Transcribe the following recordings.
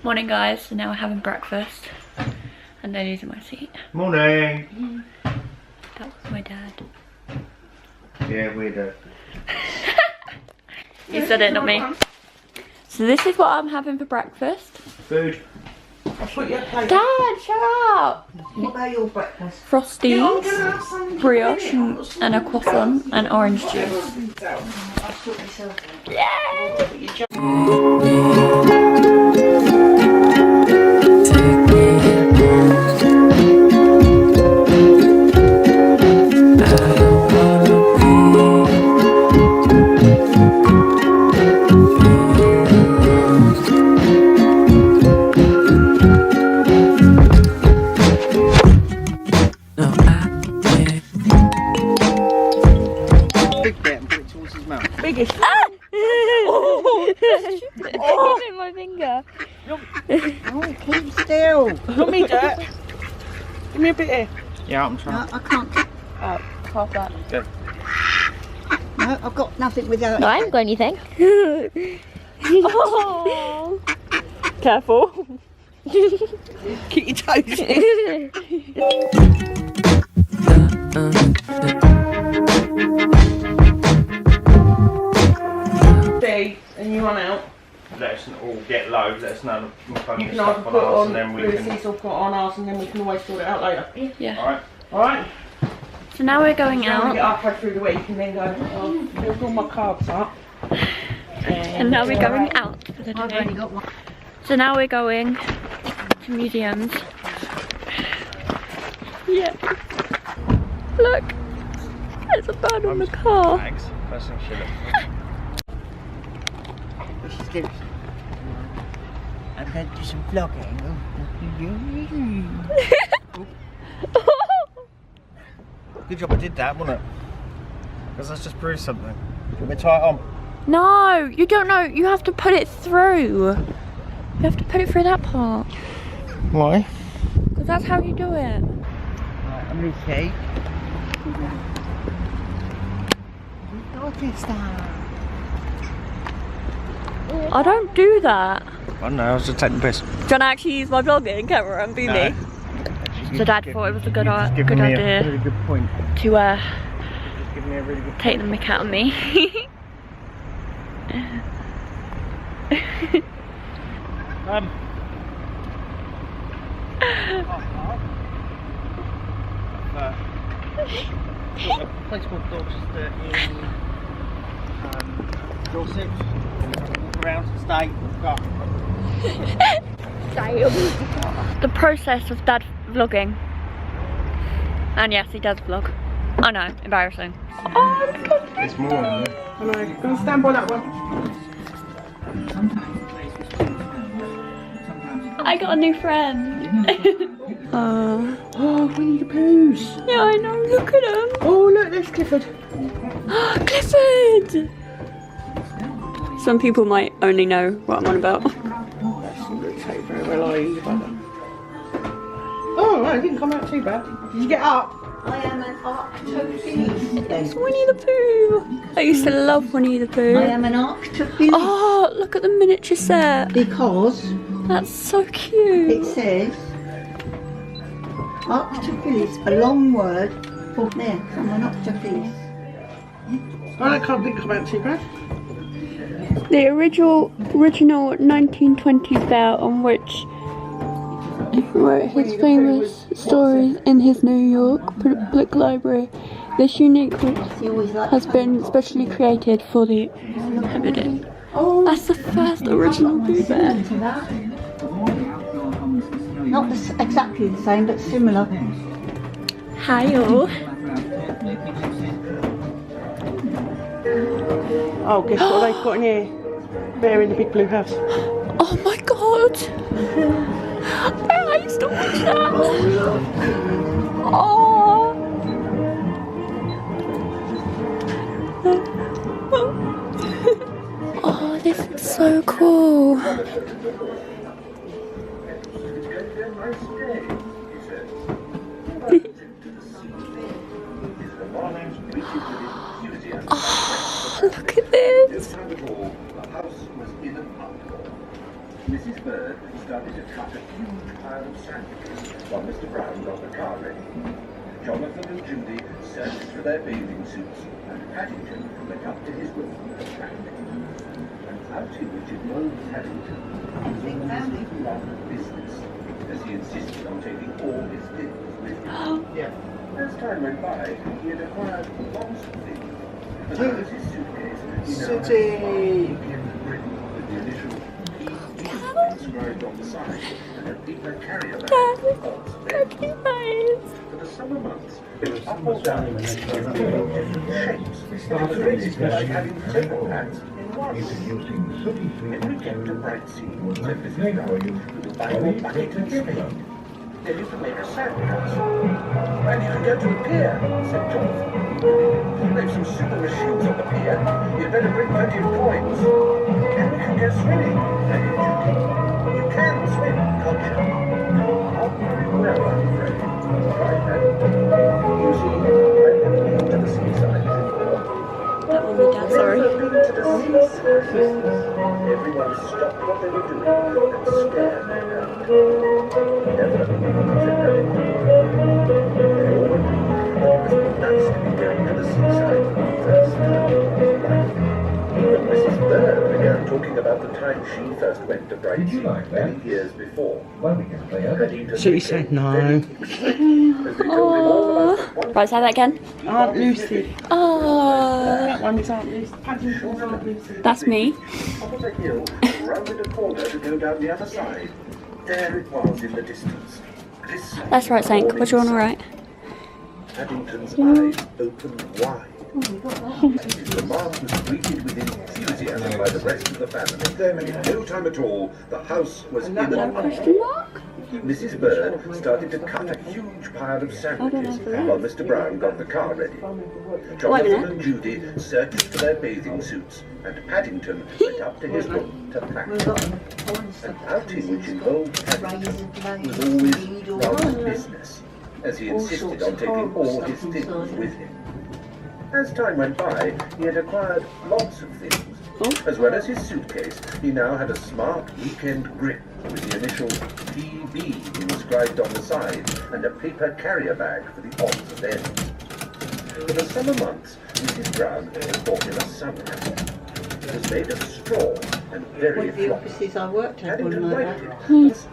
Morning guys, so now we're having breakfast and then using my seat. Morning! That was my dad. Yeah, we're dad. You said it, not me. So this is what I'm having for breakfast. Food. I'll put your plate. Dad, shut up! What about your breakfast? Frosties, brioche and a croissant and orange juice. Biggest. Ah! Oh, oh. In my finger. Oh, keep still. Let me do it. Give me a bit here. Yeah, I'm trying. No, I can't. Half that. Go. No, I've got nothing without. No, I haven't got anything. Oh. Careful. Keep your toes. And you run out. Let us all get low, let us know the phone You can stuff either on put ours on and then we can... Lucy's or put on ours and then we can always sort it out later. Yeah. Alright. Alright? So now we're going Now we out. get halfway through the week and then go, oh, there's all my carbs up. And now we're going out for the I've day. only got one. So now we're going to museums. Yeah. Look. There's a bird on the car. Thanks. First thing she looked She's good. I'm going to do some vlogging. Good job I did that, wasn't it? Because that's just proved something. You want me to tie it on? No, you don't know. You have to put it through. You have to put it through that part. Why? Because that's how you do it. Right, I'm Lucy. Notice that. I don't do that. I don't know, I was just taking the piss. Do you want to actually use my vlogging camera and be me? So Dad thought it was a good idea A really good point. to Just give me a really good take the mick out of me. A place called Dorchester in Dorset. Walk around, stay, go. The process of Dad vlogging. And yes, he does vlog. I know, embarrassing. Oh, It's more than that. I know, go and stand by that one. I got a new friend. Oh, Winnie the Pooh's. Yeah, I know, look at him. Oh, look, there's Clifford. Clifford! Some people might only know what I'm on about. That's not going to take very well, are you, brother? Oh, right, it didn't come out too bad. Did you get up? I am an octopus. It's Winnie the Pooh. I used to love Winnie the Pooh. I am an octopus. Oh, look at the miniature set. Because That's so cute. it says octopus, a long word for there. I'm an octopus. I can't think come out too bad. The original 1920s belt on which he wrote his famous stories in his New York public library. This unique has been specially created for the inhabitant. That's the first original Pooh Bear. Not exactly the same, but similar. Hi all. Oh, guess what they've got in here? Bear in the big blue house. Oh my god! I used to watch that! Oh! Oh, this is so cool! Oh, look at this! Mrs. Bird started to cut a huge pile of sandwiches while Mr. Brown got the car ready. Jonathan and Judy searched for their bathing suits, and Paddington went up to his room and packed it. An outing which involved Paddington was always rather business, as he insisted on taking all his things with him. As time went by, he had acquired lots of things. As well as his suitcase, he now had a weekend grip with the initial PB inscribed on the side and a paper carrier bag for odds and ends. For the summer months, it was up or down in different shapes. It was basically like having table hats in one. When we came to Brightsea, said Mrs. Brown, we will buy you a bucket and spade. Then you can make a sandcastle. And you can go to the pier, said Jonathan. There's some super machines on the pier. You'd better bring plenty of coins. And we can go swimming, added Judy. You can swim, can't you? Not very well, I'm afraid, cried Paddington. You see, I've never been to the seaside before. Sorry. Never been to the seaside. Everyone stopped what they were doing and stared at her. Never, said Paddington. They all agreed that it must be nice to be going to the seaside for the first time in one's life. Even Mrs. Bird began talking about the time she first went to Brightsea many years before. So he said no. Right, say that again. Aunt Lucy. Oh, That one is Aunt Lucy. Paddington's Aunt Lucy. that's me. Top of a hill, rounded a corner to go down the other side. There it was in the distance. That's right, Sank. What do you want to write? Paddington's eyes opened wide. His remark was greeted with enthusiasm by the rest of the family. Then, in no time at all, the house was in the Question mark? Mrs. Bird started to cut a huge pile of sandwiches while Mr. Brown got the car ready. Jonathan and Judy searched for their bathing suits, and Paddington went up to his room to pack. An outing which involved Paddington was always rather business, as he insisted on taking all his things with him. As time went by, he had acquired lots of things. As well as his suitcase, he now had a smart weekend grip with the initial PB inscribed on the side and a paper carrier bag for the odds and ends. For the summer months, Mrs. Brown had bought him a sun hat. It was made of straw and very the floppy. offices I worked at Paddington one liked night. it.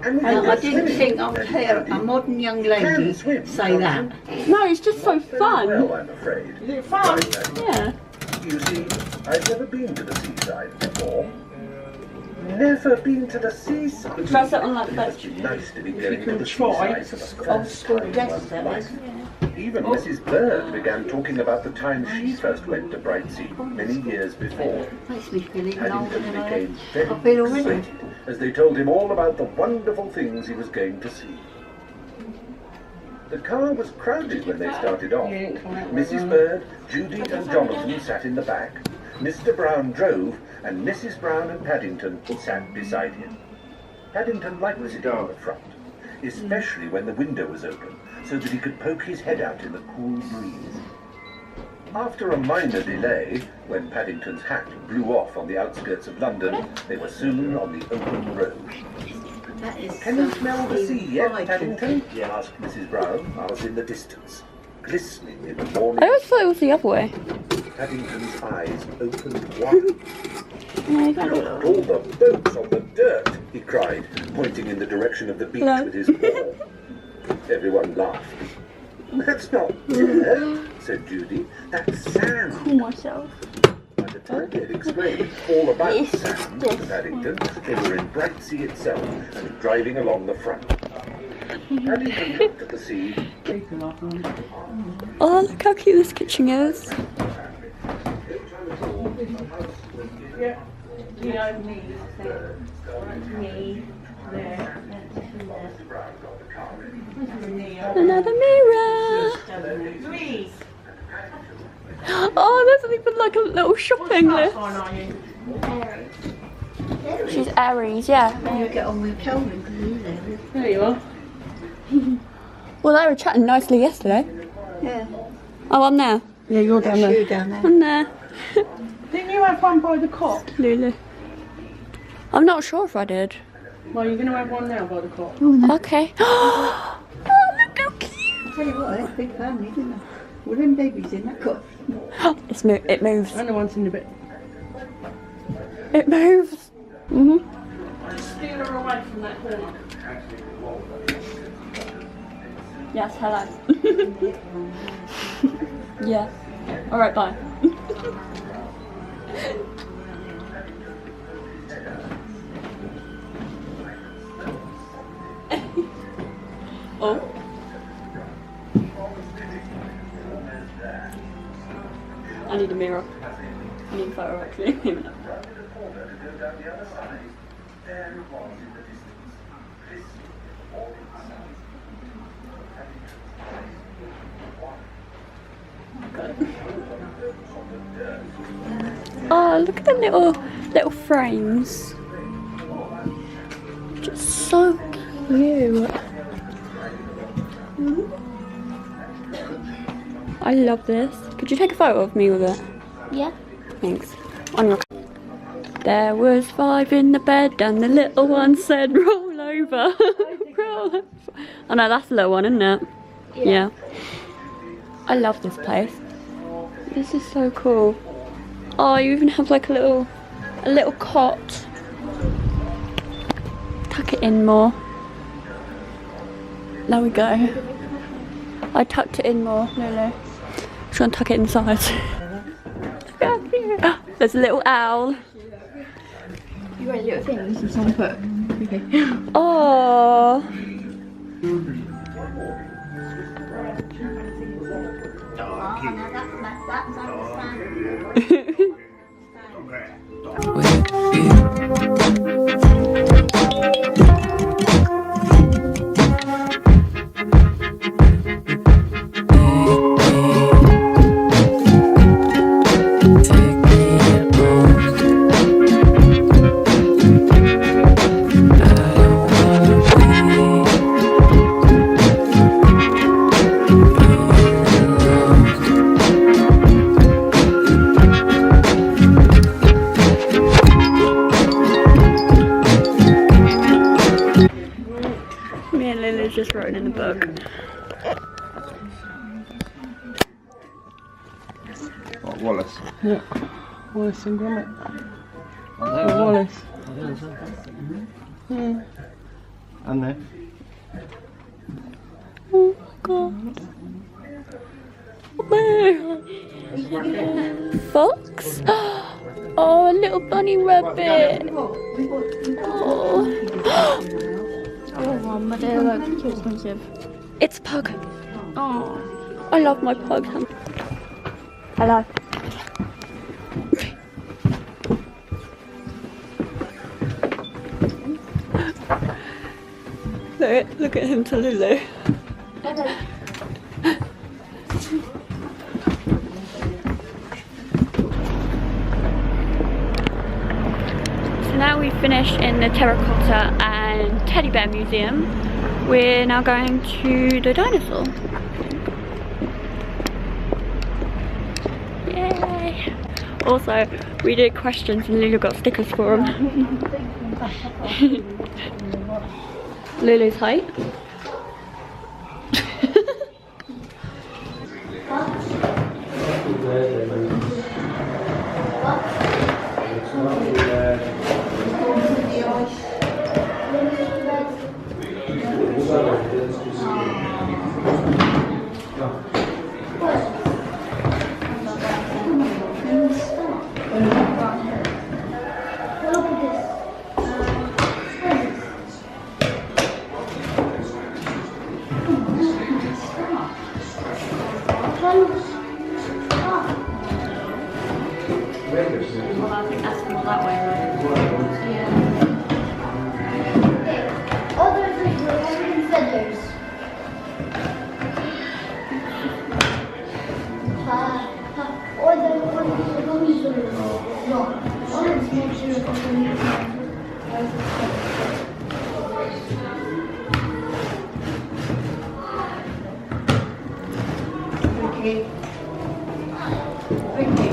And And I didn't think I would hear a modern young lady say that. No, it's just so Very fun. well, I'm afraid. Is it fun? Yeah. You see, I've never been to the seaside before. Never been to the seaside. Try something like It that. must be nice to be you going to can the try, seaside it's for a the old first school time in dress, one's that life. is. Even Mrs. Bird began talking about the time she first went to Brightsea many years before. Makes me feel even older Paddington than I became I feel very already. excited as they told him all about the wonderful things he was going to see. The car was crowded when they started off. Mrs. Bird, Judy and Jonathan sat in the back. Mr. Brown drove, and Mrs. Brown and Paddington sat beside him. Paddington liked sitting on the front, especially when the window was open, so that he could poke his head out in the cool breeze. After a minor delay, when Paddington's hat blew off on the outskirts of London, they were soon on the open road. That is Can you smell the sea yet, right. Paddington? asked Mrs. Brown, miles in the distance, glistening in the morning. I always thought it was the other way. Paddington's eyes opened wide. Yeah, Look at all the boats on the dirt, he cried, pointing in the direction of the beach with his paw. Everyone laughed. That's not dirt, said Judy. That's sand. Cool myself. By the time they had explained all about sand to Paddington, they were in Brightsea itself and driving along the front. Paddington looked at the sea. Oh, look how cute this kitchen is. Yeah. Another mirror. Louise. Oh, there's even like a little shopping list. She's Aries, yeah. You get on with Kelvin, can you? There you are. Well, they were chatting nicely yesterday. Yeah. Oh, I'm there. Yeah, you're down there. You down there. I'm there. Didn't you have one by the cop? Lulu. I'm not sure if I did. Well, you're going to have one now by the clock. Okay. Oh, look how cute. Tell you what, that's a big family, isn't it? Well, them babies in that cot. It moves. And the one's in the bit. It moves. Steer her away from that corner. Yes, hello. Yeah. Alright, bye. Oh. I need a mirror. I need a photo actually. Oh, look at the little frames. Just so cute. I love this. Could you take a photo of me with it? Yeah. Thanks. On your. There was 5 in the bed and the little one said roll over. Roll over. Oh no, that's the little one, isn't it? Yeah. I love this place. This is so cool. Oh, you even have like a little cot. Tuck it in more. There we go. I tucked it in more, Lulu. Just gonna tuck it inside. There's a little owl. You write little things and someone put. Okay. Oh. Me and Lily's just writing in a book. What, Wallace? Yeah. Wallace and Gromit. Oh, Wallace. And there. Oh god. Fox? Oh, a little bunny rabbit. Oh. Oh, Mum, but they're like too expensive. It's a pug. Oh, I love my pug. Hello. Look at him to Lulu. So now we've finished in the terracotta and teddy bear museum. We're now going to the dinosaur. Yay! Also, we did questions and Lulu got stickers for them. Lulu's height. Well, I think that's more that way, right? Oh, there's feathers. Or the one no. All of them sure Okay. Okay.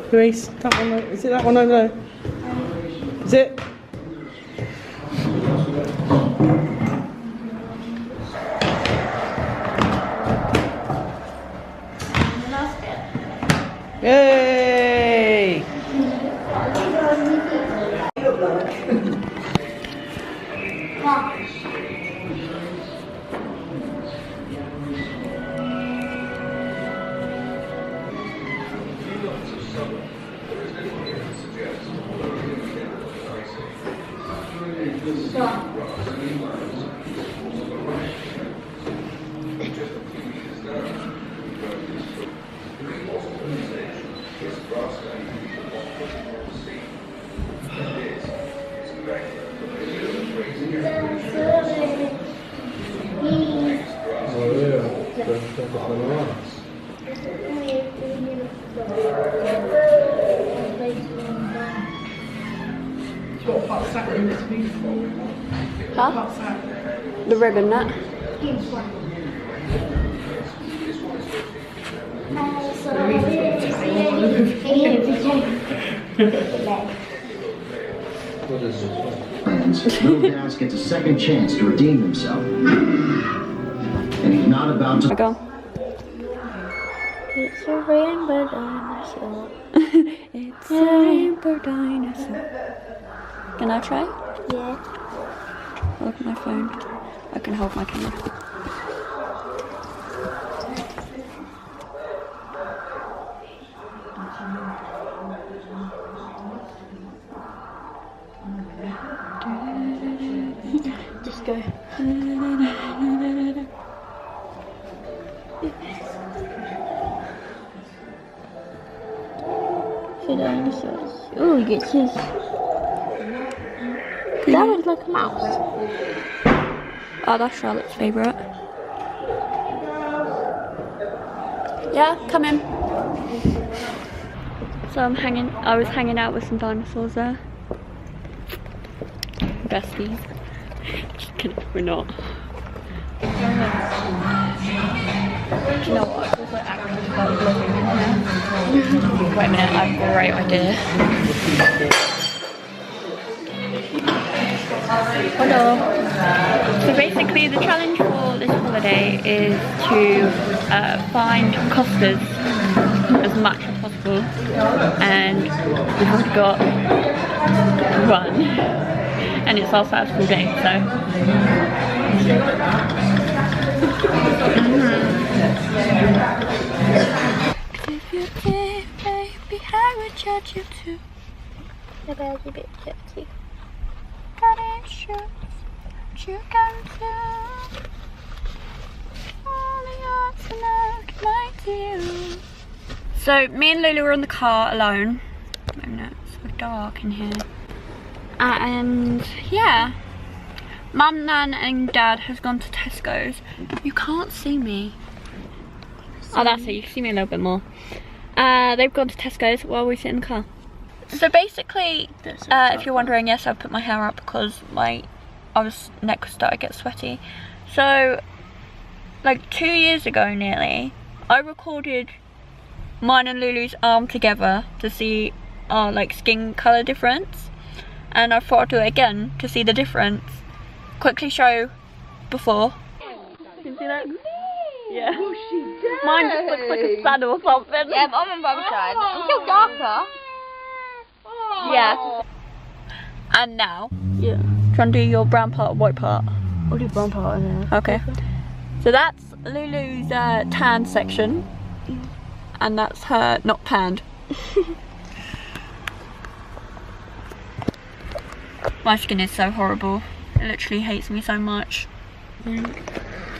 Grace, that one, is it that one over there? Is it? Yay! Huh? The ribbon nut. Little Daz gets a second chance to redeem himself. And he's not about to... Go. It's a rainbow dinosaur. It's a rainbow dinosaur. Can I try? Yeah. Look at my phone. I can hold my camera. Just go. For dinosaurs. Oh, you get his. That one's like a mouse. Oh, that's Charlotte's favourite. Yeah, come in. So I was hanging out with some dinosaurs there. Besties. Just kidding, we're not. Do you know what? I was like actually start vlogging in here. Wait a minute, I have a great idea. Hello. So basically the challenge for this holiday is to find costas as much as possible, and we've already got one, and it's also our school day, so if you did, baby, I would judge you too. About a bit dirty. Got issues, but you can too. Only yours to look like you. So me and Lulu were in the car alone. Wait a minute, it's so dark in here. And yeah, Mum, Nan and Dad has gone to Tesco's. You can't see me. Oh, that's it, you can see me a little bit more. They've gone to Tesco's while we sit in the car. So basically, if you're wondering, yes, I've put my hair up because my neck was starting to get sweaty. So, like 2 years ago nearly, I recorded mine and Lulu's arm together to see our like skin colour difference, and I thought I'd do it again to see the difference. Quickly show before. Can you see that? Yeah. Mine just looks like a span or something. Yeah, but I'm on both sides. I'm still darker. Yeah. And now, try and do your brown part, white part. I'll do brown part in there. Okay. So that's Lulu's tan section, and that's her not tanned. My skin is so horrible. It literally hates me so much.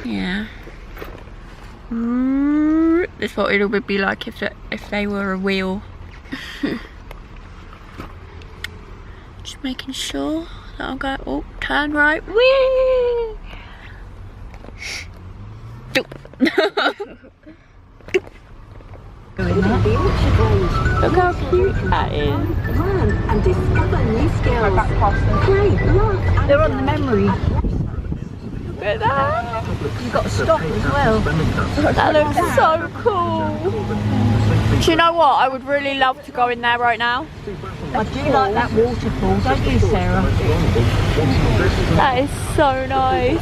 Yeah. This is what it would be like if they were a wheel. Just making sure that I'll go, oh, turn right. Whee! Look how cute that is. And discover new skills. Play, laugh, They're on the memory. Look at that. You've got to stop as well. That looks so cool. Do you know what? I would really love to go in there right now. I do like that waterfall, don't you, Sarah? That is so nice.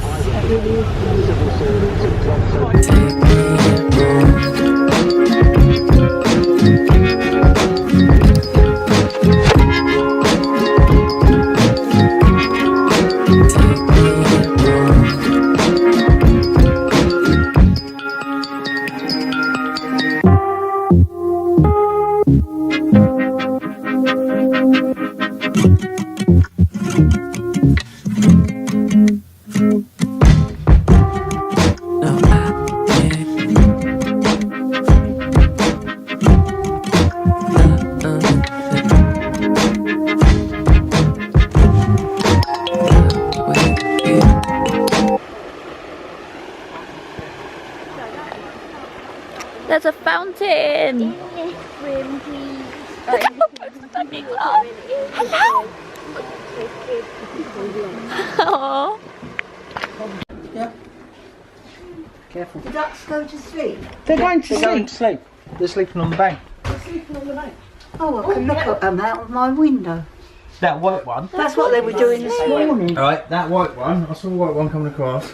There's a fountain. Hello. Yeah. Careful. The ducks go to sleep. They're going to They're going sleep. to sleep. They're sleeping on the bank. They're sleeping on the bank. Oh, I can look at them out of my window. That white one. That's what they were doing this morning. Alright, that white one. I saw a white one coming across.